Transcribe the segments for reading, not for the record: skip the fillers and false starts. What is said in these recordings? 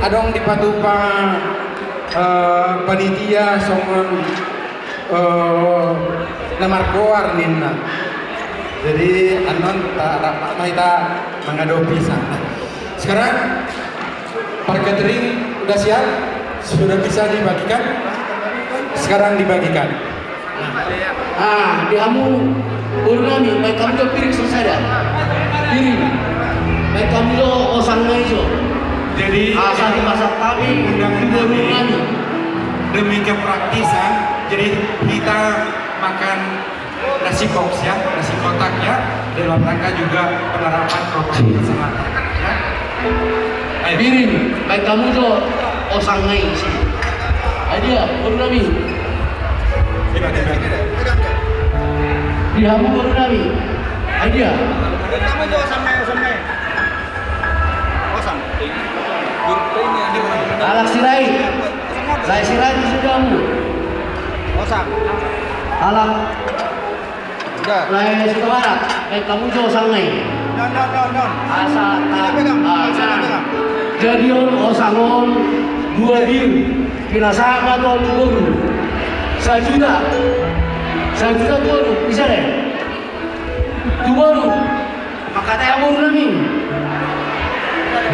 adong dipatupa panitia songon namarkoar ninna. Jadi anon tak dapat kita mengadopi sana. Sekarang para catering udah siap, sudah bisa dibagikan. Sekarang dibagikan. Dihamu urunami, baik kamu tuh piring selesai dah. Piring, baik kamu tuh osang ngaiso. Jadi asal dimasak kami urunami. Demi kepraktisan, jadi kita makan nasi box ya, nasi kotak ya, dalam rangka juga penerapan protokol kesehatan. Ya. Piring, baik kamu tuh osang ngaiso. Adia, urunami. Dihamu urunami. Adia. Kamu tuh sampai osang. Alak sirai. Saya sirai di sudahmu. Osang. Alak. Udah. Lai suka barat. Kamu tuh osang ngai. Non. Asa Pegang. jadi osangon dua diri kena sama tuan guru 1 juta guru bisa deh tu baru maka saya baru nami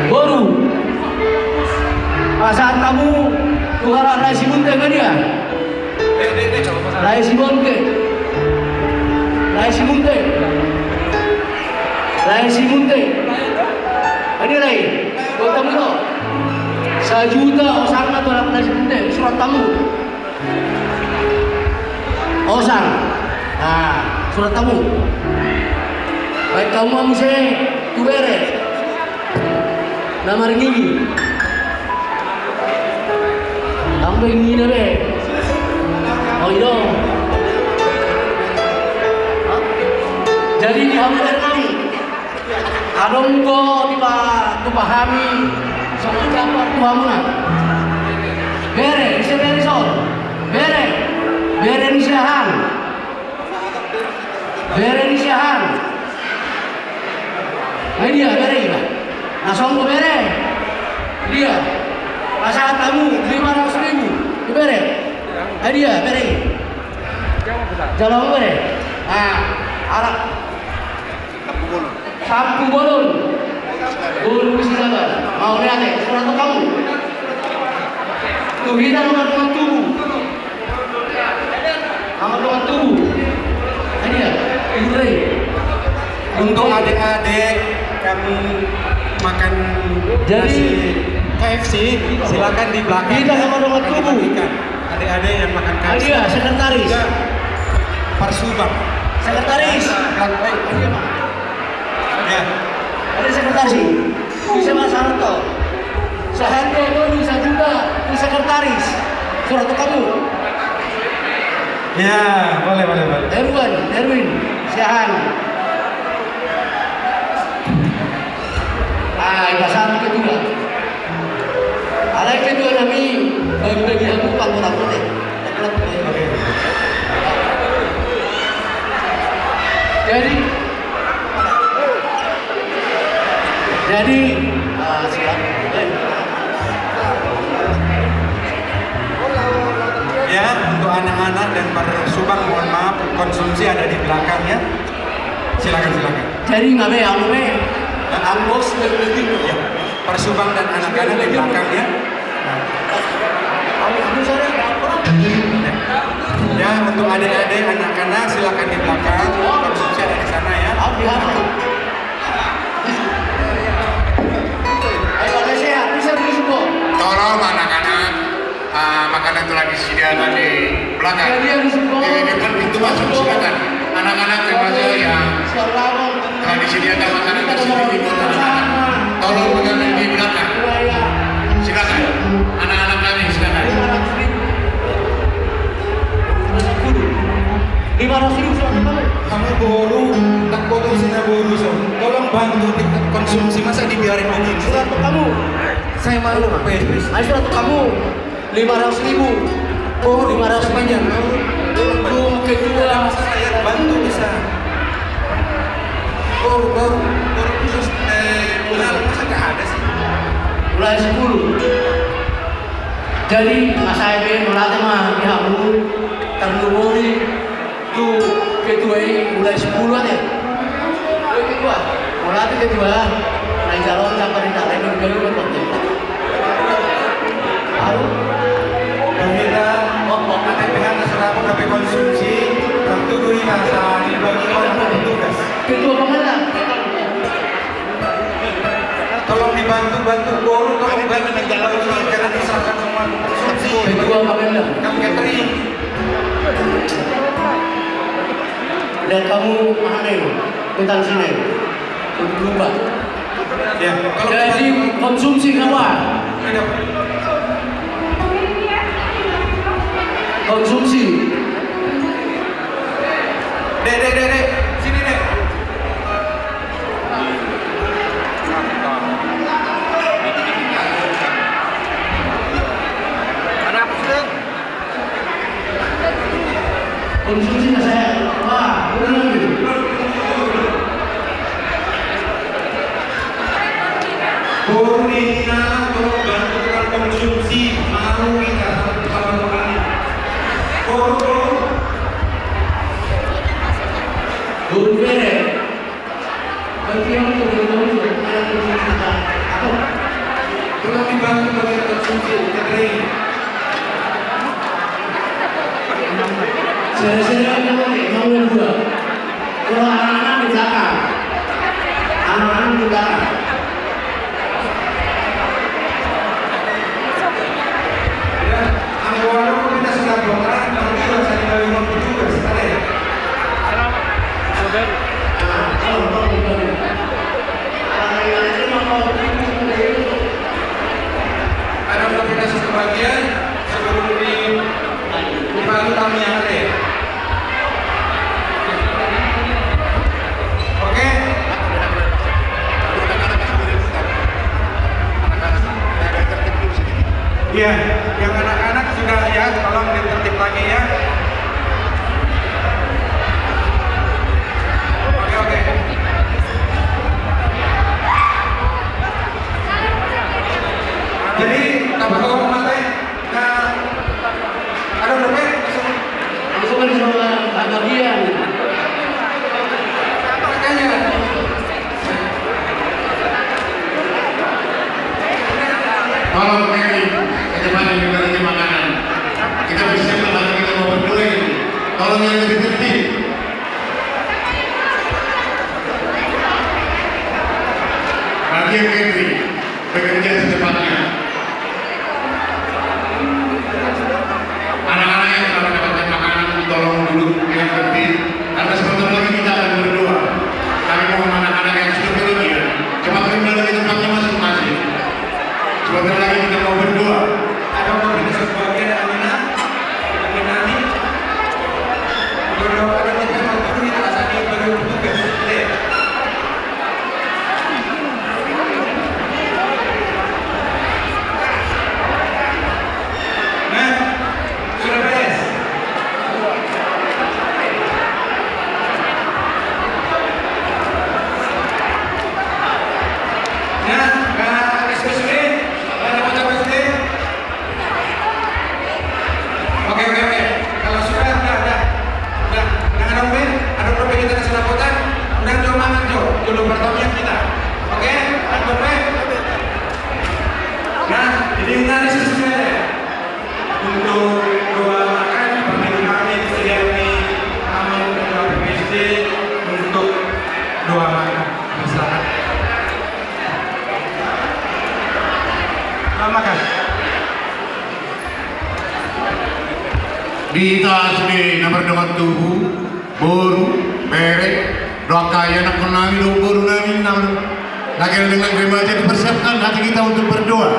baru saat kamu tuharan Rai Simunte kan dia Rai Simunte ini Rai kau tahu tak 1 juta osang atau anak nasi putih surat tamu osang surat tamu baik kamu amu saya kubere nama gigi kamu ingin apa oh iya jadi dihamilkan kami adong ko dipahami sama siapa tuhamuna bere bisa bere sol bere nisiahan nah dia bere juga langsung ke bere dia pasangan tamu 500.000 ke bere nah dia bere jalan bere arak sapu bolon Guru silakan. Mau lihat surat kamu. Tuh kita nomor tubuh. Nomor tubuh. Ini ya, ini. Untuk adik-adik kami makan nasi KFC, silakan di belakang. Kita nomor tubuh. Adik-adik yang makan KFC. Dia sekretaris. Persubang. Sekretaris. Ya. Ada sekretaris. Bisa Mas Harto. Sehari itu bisa juga di sekretaris. Surat kamu. Ya, boleh. Erwin, Syahan. Pasal kedua. Alai kedua kami bagi aku panggilan deh. Jadi ya, untuk anak-anak dan para subang mohon maaf konsumsi ada di belakang ya. Silakan. Jadi ngabe ambos Ya, persubang dan anak-anak di belakang ya. Nah. untuk adik-adik, anak-anak silakan di belakang. Konsumsi ada di sana ya. Ayo ada sehat, bisa semua. Tolong anak-anak, makanan telah disediakan di belakang. Di depan pintu masuk silakan. Anak-anak termasuk yang telah disediakan makanan tersebut buat anak-anak. Tolong mengambil di belakang. Silakan. Anak-anak kami silakan. 500.000 kamu. Kamu boru, tak potong sini boru so. Tolong bantu konsumsi, masa dibiarin begini? Surat untuk kamu. Saya malu Pak Idris. Ayo surat untuk kamu. 500.000. Oh, 500 sepanjang. Untuk kedua. Masalah ya, bantu bisa. Baru khusus bulan masa nggak ada sih? Bulan 10. Jadi masa ini melatih mah dihamu terdumuri tu kedua ini bulan 10 ya. Kedua, melatih kedua. Naik calon sampai di dalam ini kedua penting. Baru Kita ATPH nasional KP konsumsi waktu duri masa dibagi orang petugas. kedua pemenang. Tolong dibantu boru, tolong bantu jangan disahkan semua konsumsi. Kedua pemenang. Kamu catering. Dan kamu mana ini? Bentar sini. Lupa. Ya, Jadi konsumsi kawan. Konsumsi. Dek, sini dek. Ada apa sih? Konsumsi saya. Wah, udah lagi. Boru Nina, tolong bantu dengan konsumsi. Mau kita sama kali. Boru. Guru bere. Bagi yang itu Tolong dibantu dengan konsumsi catering. Saya mau dua. Kalau anak-anak di belakang. Anak-anak di belakang. Anggota kita sudah bongkar, nanti rasa dibagi uang petugas, ada ya? Ada notifikasi sebagian sebelum dibantu kami yang ada ya? Oke? Iya, yang anak-anak sudah ya, tolong ditertib lagi ya. Oke. Jadi, apa kalau mati? Ada berapa? Itu kan sama bagian. Makanya. Tolong Mary, kecepatan juga nanti makanan. Kita bisa kalau kita mau berdua ini. Tolong yang lebih tertib. Bagian Mary, bekerja secepatnya. Anak-anak yang telah mendapatkan makanan, tolong duduk yang tertib. Karena sebentar lagi kita akan berdua. Kami mohon anak-anak yang sudah kemudian cepat kembali ke tempatnya masing-masing. Sebentar lagi kita mau berdua. Ada notifikasi sebagian Amina, Aminani. Dita sini nomor dengan tubuh, boru, berek, doa kaya nak menami, doa boru nami nam. Lagi dengan remaja dipersiapkan hati kita untuk berdoa.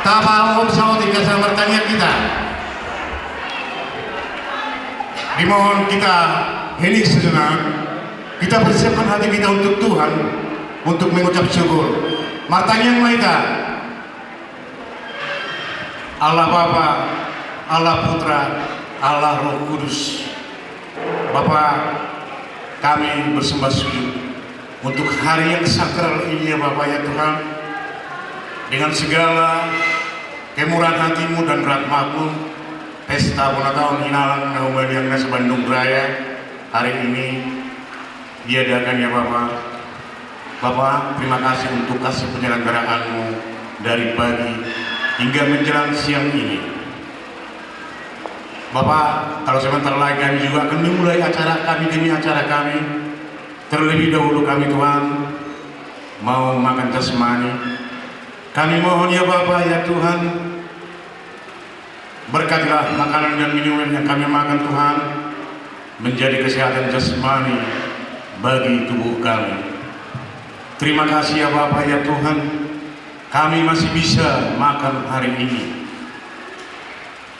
Tak mau sahabat dikasih bertanya kita. Dimohon kita hening sejenak. Kita persiapkan hati kita untuk Tuhan, untuk mengucap syukur. Matanya yang kita, Allah Bapa, Allah Putra, Allah Roh Kudus. Bapa, kami bersembah sujud untuk hari yang sakral ini ya Bapa ya Tuhan. Dengan segala kemurahan hatimu dan rahmatmu, pesta ulang tahun Inalang Naumaliang Nas Bandung Raya hari ini diadakan ya Bapa. Bapa, terima kasih untuk kasih penyelenggaraanmu dari pagi hingga menjelang siang ini. Bapak, kalau sebentar lagi kami juga akan memulai acara kami demi acara kami. Terlebih dahulu kami Tuhan mau makan jasmani. Kami mohon ya Bapak ya Tuhan, berkatilah makanan dan minuman yang kami makan Tuhan menjadi kesehatan jasmani bagi tubuh kami. Terima kasih ya Bapak ya Tuhan, kami masih bisa makan hari ini.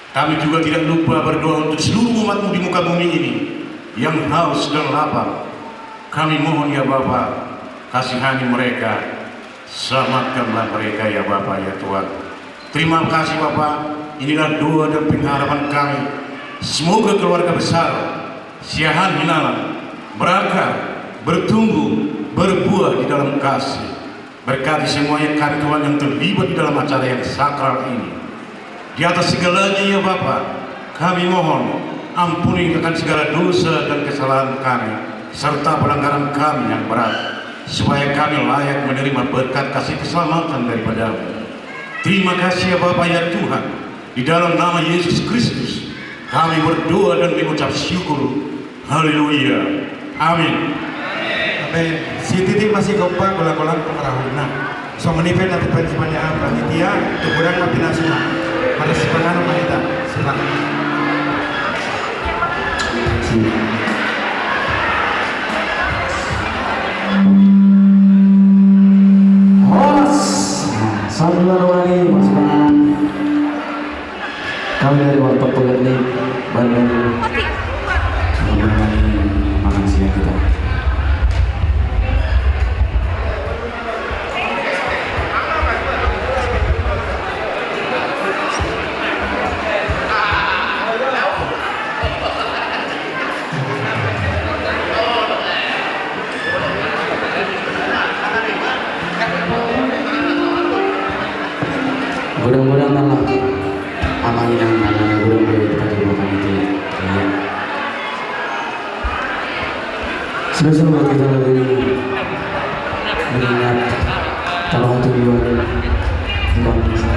Kami juga tidak lupa berdoa untuk seluruh umatmu di muka bumi ini yang haus dan lapar. Kami mohon ya Bapa, kasihani mereka, selamatkanlah mereka ya Bapa ya Tuhan. Terima kasih Bapa, inilah doa dan pengharapan kami. Semoga keluarga besar Siahan Inalang berakar, bertumbuh, berbuah di dalam kasih. Berkati semuanya kami Tuhan yang terlibat di dalam acara yang sakral ini. Di atas segalanya ya Bapa, kami mohon ampuni akan segala dosa dan kesalahan kami serta pelanggaran kami yang berat, supaya kami layak menerima berkat kasih keselamatan daripada-Mu. Terima kasih ya Bapa ya Tuhan, di dalam nama Yesus Kristus kami berdoa dan mengucap syukur. Haleluya, amin. Amin. Si titik masih kompak bola-bola perahuna. So menipet nanti pensipannya panitia tukuran mati nasional. Pada sepanjang wanita, silakan. Horas, saudara wali pasukan kami dari Warteg Pegernik Bandung menemani makan siang kita. Mudah-mudahan Allah amal yang ada guru-guru kita coba itu ya. Sudah kita lagi mengingat salah satu juara di bangsa.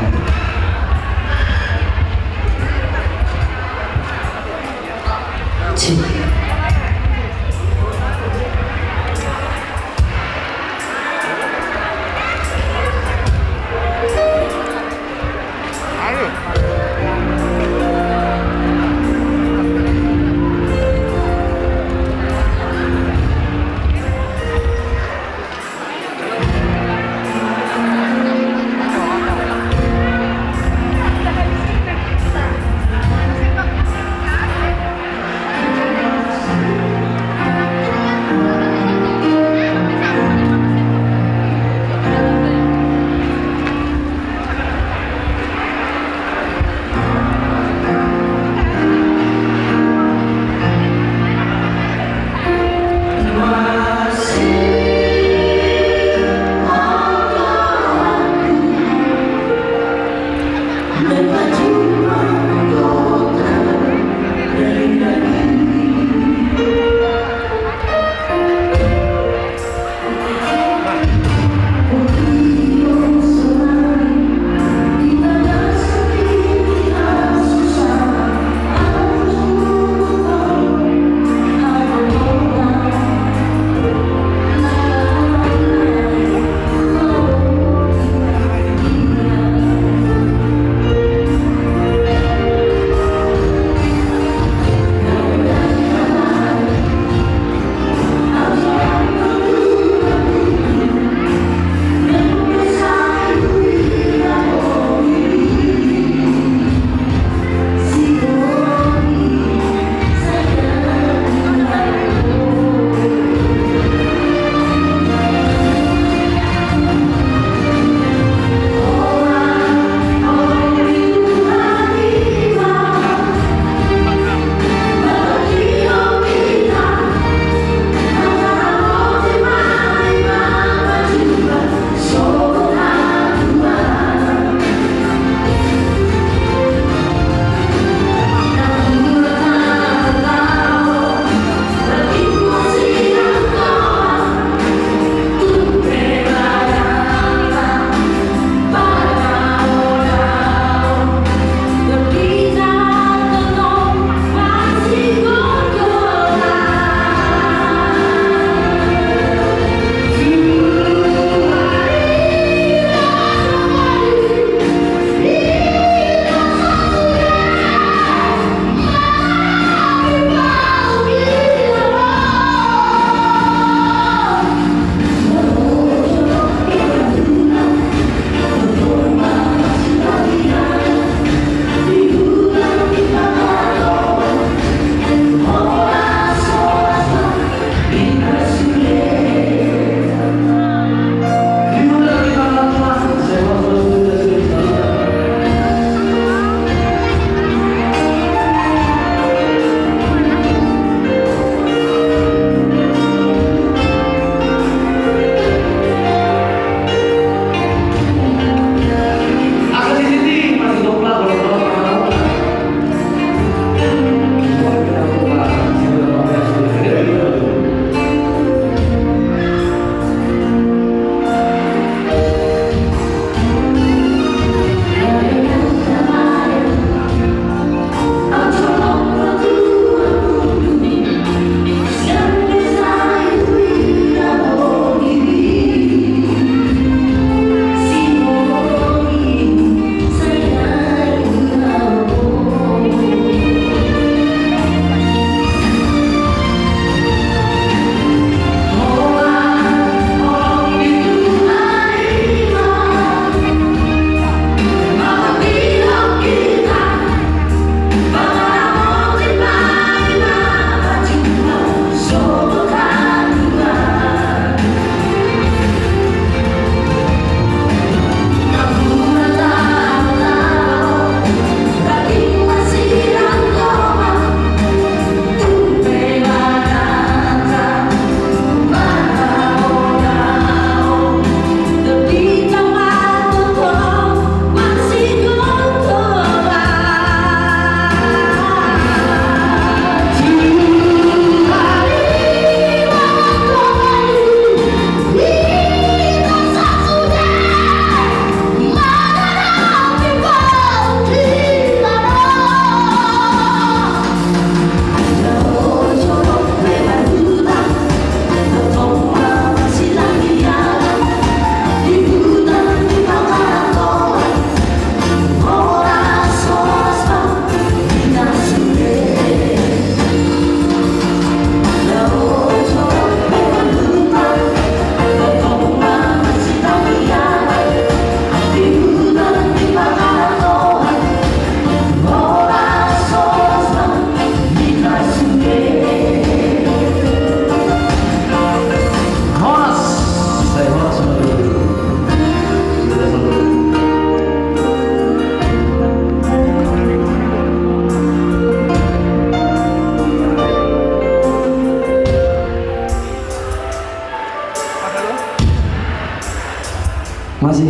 kasih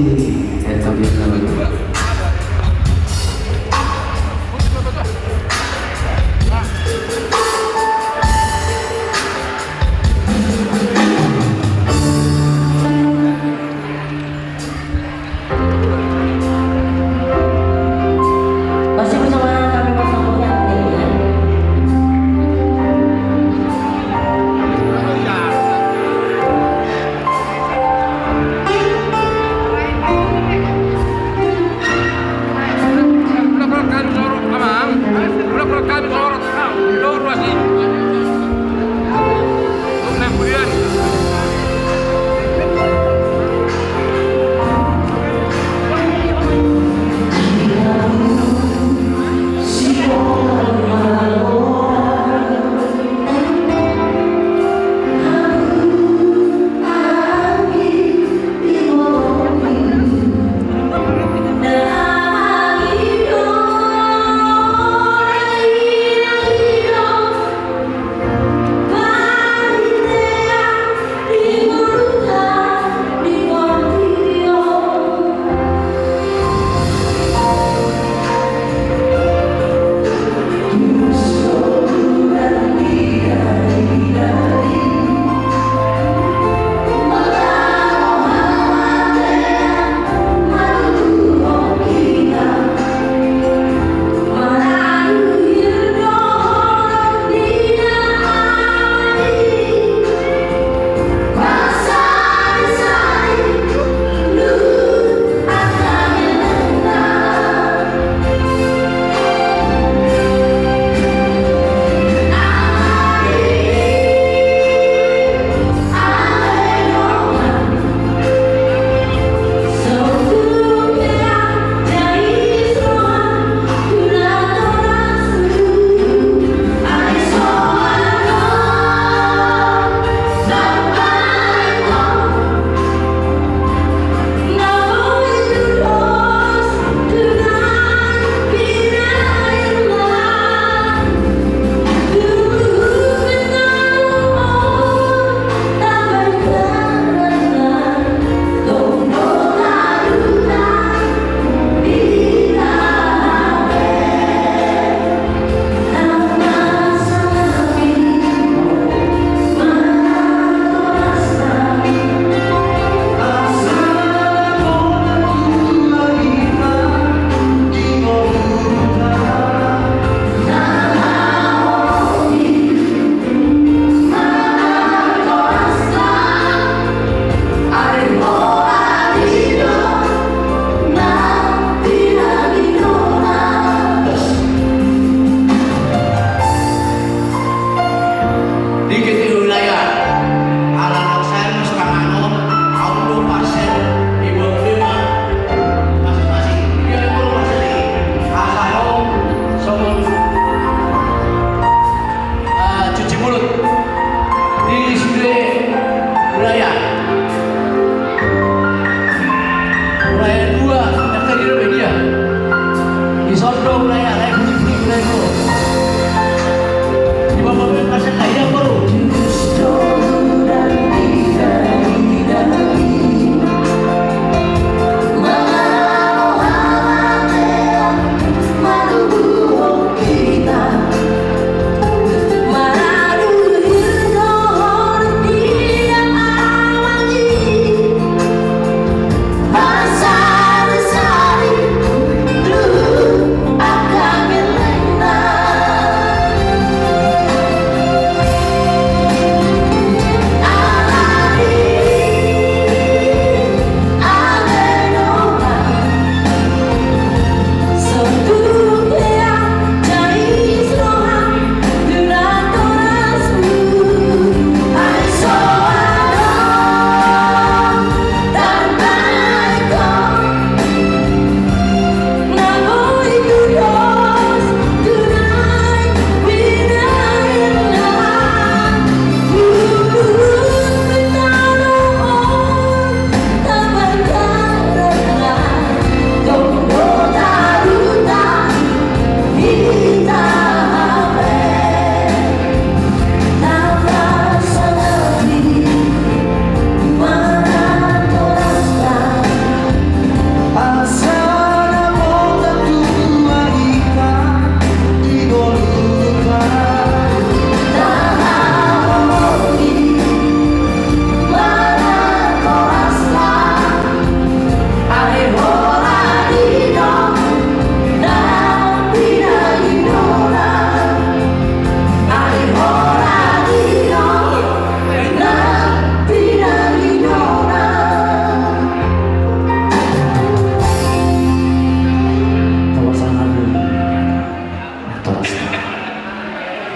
Eta. Masih bersama kami bersama yang ya.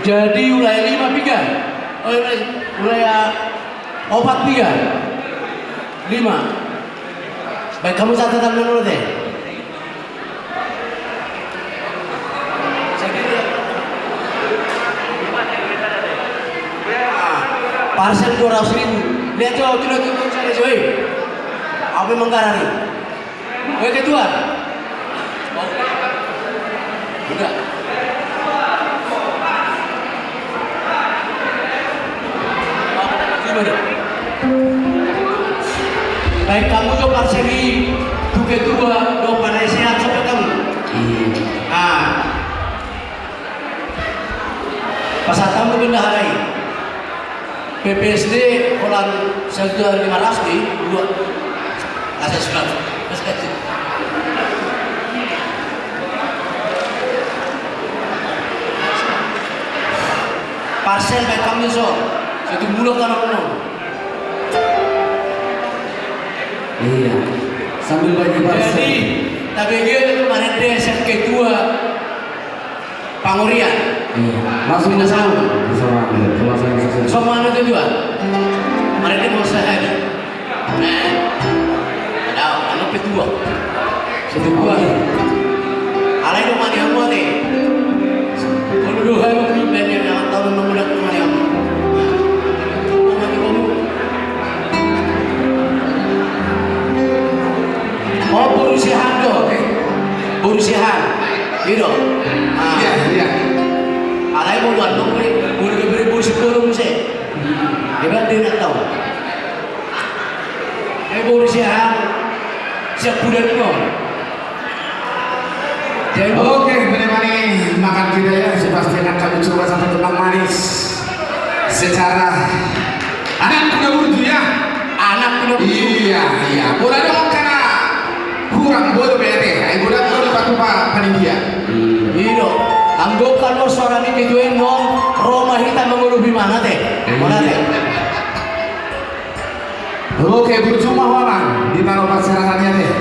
Jadi wilayah 5 piga. Oh, wilayah 4 piga. 5. Baik, kamu catatan dulu deh. Parcel 200.000. Lihat tuh, kilo sana coy. Apa mengkarari? Oke, ketua. Buka. Gimana? Baik, kamu coba parseli tuh ketua, do pada sehat sampai kamu. Pasal kamu bendaharai. PPSD Holland 1.500 nih, 2. Kasih surat. Kasih. Parcel baik kami so. Satu bulan tanah penuh. Iya. Sambil bagi parcel. Jadi, tapi dia kemarin dia set ketua Pangurian. Iya. Langsung bersama kelasnya selesai. Semua itu juga. Kemarin dia mau sehari. Nah, ada anak ketua. Satu buah. Alai dong mati aku deh. Kalau dua hari pribadi yang tahun memudak kemana aku. Oh, berusihan dong. Berusihan. Gitu. Iya. Alai mau buat dong, boleh beri bos kolom saya. Hebat dia nak tahu. Berusihan. Siap bulan kau. Oke, menemani makan kita ya, pasti akan kami coba satu tembang manis secara anak kuda burju ya. Anak kuda burju. Iya. Bola dong karena kurang bola bete. Ayo bola batu panitia. Iya. Anggokan lo suara ini kejuin dong. Roma hitam mengulubi mana teh? Mana teh? Oke, burju mahwaman ditaruh pasirahannya deh.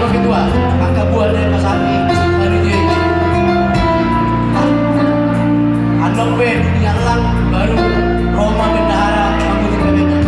Kedua, kakak buah dari Mas Ami, baru dia ini. Anak B, dunia lang, baru Roma bendahara, kamu di bebeknya.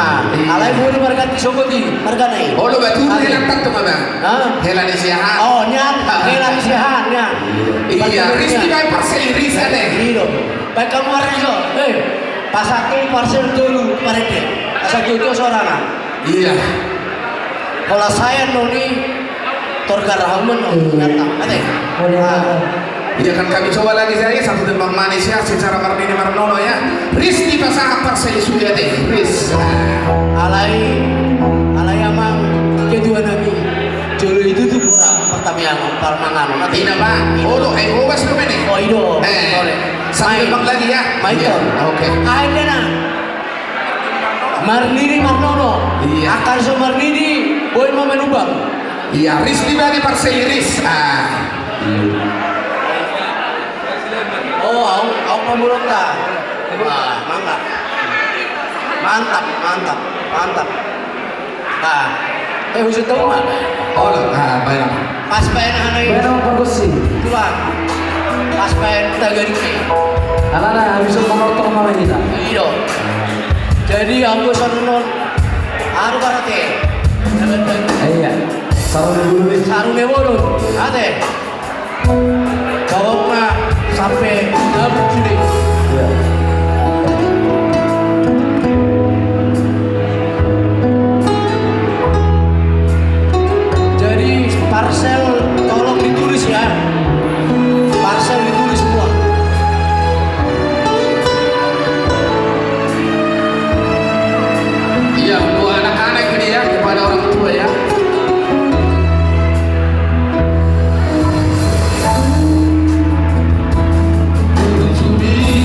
Nah, alai boleh berganti sokoti, berganti. Oh, lo batu helang tak tu bang? Hah? Helang di siahan. Oh, nyat, helang siahan, nyat. Iya, Rizky bay parcel Risa deh. Iya. Baik kamu hari itu, pas satu parcel dulu mereka, pas satu itu seorang. Iya. Kalau saya noni torgar rahman, datang, ada. Iya kan kami coba lagi saya satu tembang manis ya secara Mardini Marnono ya. Rizky pasang parcel sudah deh. Riz. Alai amang kedua nabi. Jolo itu tuh pertama yang permangan. Nanti Ina bang. Oh lo bos lo ini. Oh itu. Satu tembang lagi ya. Maito. Oke. Ada na. Marnini Marnono. Iya. Akan so Marnini boy mau menubang. Iya, Rizky bagi parcel Riz. Oh, aku pemulung dah. Wah, mantap. Nah, khusus tahu mah. Oh lo, bayar. Pas paen hanoi. Bayar apa bagus sih? Itu bang. Pas paen tagari ini. Alana bisa mengotor mana kita? Iya. Jadi aku sonon anu karate. Iya. Sarung dulu nih. Sarungnya bolong. Ate. Bawangnya sampai habis sini. Iya. Jadi parcel tolong ditulis ya. Parcel ditulis semua. Iya, untuk anak-anak ini ya kepada orang tua ya. Subi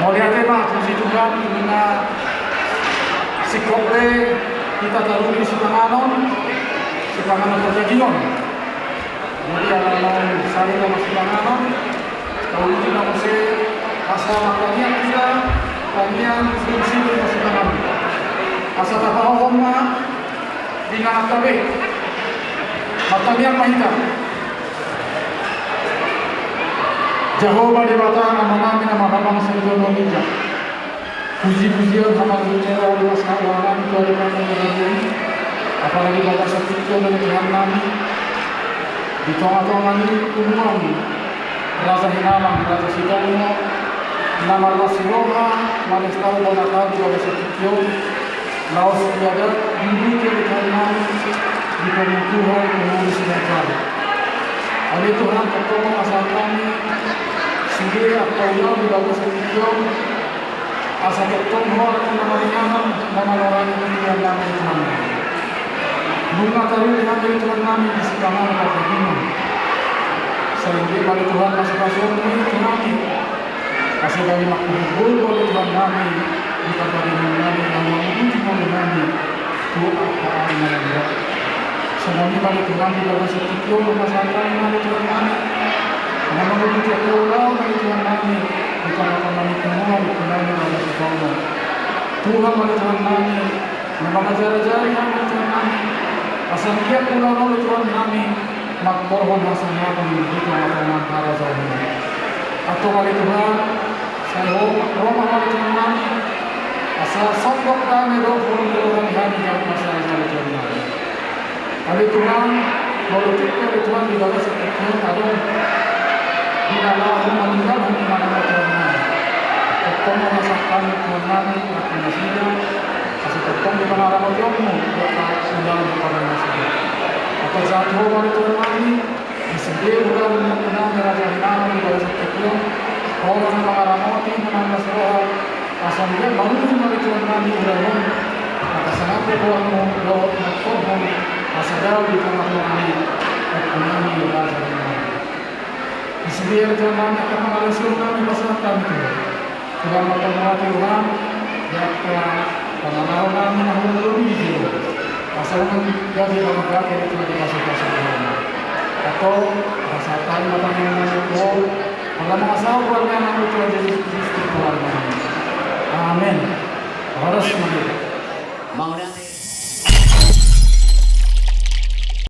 Moliate Pak, puji Tuhan, karena sikopre kita taruh di Sipanganon perjanjian. Jadi anak saya nama Sipanganon, kalau itu nama saya asal makanya kita kalian fungsi di Sipanganon. Asal tapahong na dengan tabe, matanya mahita. Jehovah Debata nama namin nama Ramang Serdono Ninja. Puji-pujian sama dunia oleh masyarakat itu ada yang apalagi pada saat itu dari Tuhan kami di tengah-tengah ini kumpulan Raja Hinamang, Raja Sitomo, nama Allah Siloha, Manis Tahu Bonakal di pada saat itu Laos tiada hidup yang Tuhan kami di pemukuhan pengurus negara. Oleh Tuhan ketemu asal kami sendiri atau yang di pada saat itu asal ketemu orang nama ringan nama orang yang kami Tuhan. Bunga tadi dengan dari Tuhan kami di sekitar Papua. Sehingga pada Tuhan masuk-masuk ini kami. Kasih kami makhluk oleh Tuhan kami di kabar ini kami yang menguji kami doa kami yang semuanya pada Tuhan di dalam setiap rumah santai dari Tuhan kami. Yang menguji pulau dari Tuhan kami di kabar kami semua di Tuhan yang ada di bawah. Tuhan pada Tuhan kami yang mengajar-ajari kami Tuhan kami. Asal dia pulau oleh Tuhan kami makkorban masalah kami di tengah-tengah para jauh. Atau oleh Tuhan saya rumah oleh Tuhan kami asal sokok kami doang orang kami yang masalah oleh Tuhan kami. Oleh Tuhan politik oleh Tuhan di dalam setiap ada di dalam meninggal di mana Tuhan kami. Ketemu masakan Tuhan kami akan masih asal ketemu di mana orang Tuhanmu kita sudah kepada masih. Atau jatuh pada Tuhan kami disediakan sudah benar-benar Raja Hinamang di dalam setiap orang mengaramoti menangis roh asal dia bangun dari Tuhan kami udah maka sangat berdoamu doa makhlukmu asal jauh di tengah kami ekonomi Raja Hinamang disediakan Tuhan kami akan mengalir kami pasangan kami Tuhan berdoa Tuhan jika pengenalan kami namun lebih jauh asal menjadi bangga dari Tuhan dikasih-kasih Tuhan atau rasakan apa yang menurut kalau mengasal keluarga nama Tuhan Yesus Kristus keluarga. Amin. Harus menjadi.